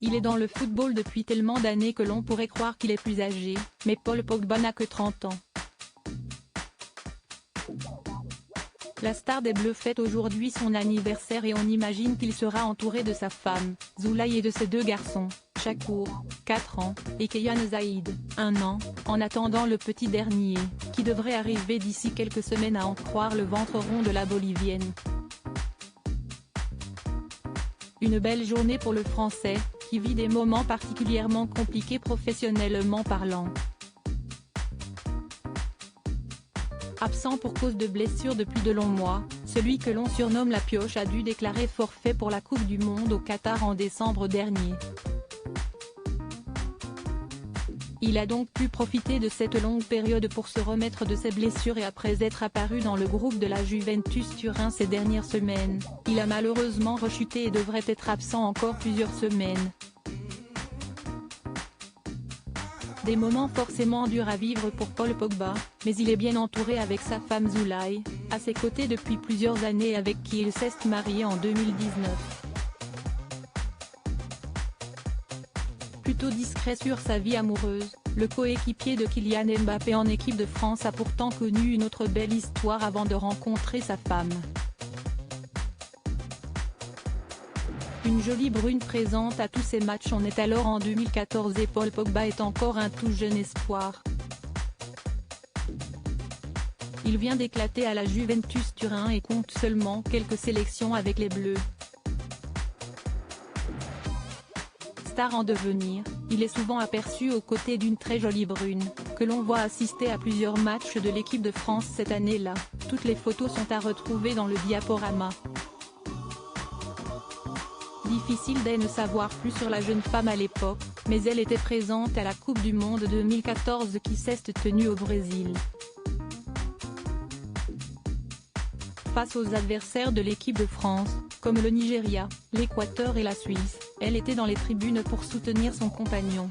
Il est dans le football depuis tellement d'années que l'on pourrait croire qu'il est plus âgé, mais Paul Pogba n'a que 30 ans. La star des Bleus fête aujourd'hui son anniversaire et on imagine qu'il sera entouré de sa femme, Zulay, et de ses deux garçons, Shakur, 4 ans, et Keyan Zaïd, 1 an, en attendant le petit dernier, qui devrait arriver d'ici quelques semaines à en croire le ventre rond de la Bolivienne. Une belle journée pour le Français, qui vit des moments particulièrement compliqués professionnellement parlant. Absent pour cause de blessure depuis de longs mois, celui que l'on surnomme la pioche a dû déclarer forfait pour la Coupe du Monde au Qatar en décembre dernier. Il a donc pu profiter de cette longue période pour se remettre de ses blessures et après être apparu dans le groupe de la Juventus Turin ces dernières semaines, il a malheureusement rechuté et devrait être absent encore plusieurs semaines. Des moments forcément durs à vivre pour Paul Pogba, mais il est bien entouré avec sa femme Zulay, à ses côtés depuis plusieurs années, avec qui il s'est marié en 2019. Plutôt discret sur sa vie amoureuse, le coéquipier de Kylian Mbappé en équipe de France a pourtant connu une autre belle histoire avant de rencontrer sa femme. Une jolie brune présente à tous ses matchs. On est alors en 2014 et Paul Pogba est encore un tout jeune espoir. Il vient d'éclater à la Juventus Turin et compte seulement quelques sélections avec les Bleus. Star en devenir, il est souvent aperçu aux côtés d'une très jolie brune, que l'on voit assister à plusieurs matchs de l'équipe de France cette année-là. Toutes les photos sont à retrouver dans le diaporama. Difficile d'en savoir plus sur la jeune femme à l'époque, mais elle était présente à la Coupe du Monde 2014 qui s'est tenue au Brésil. Face aux adversaires de l'équipe de France, comme le Nigeria, l'Équateur et la Suisse, elle était dans les tribunes pour soutenir son compagnon.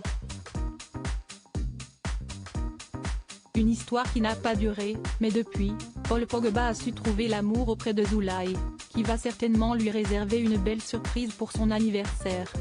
Une histoire qui n'a pas duré, mais depuis, Paul Pogba a su trouver l'amour auprès de Zulay, qui va certainement lui réserver une belle surprise pour son anniversaire.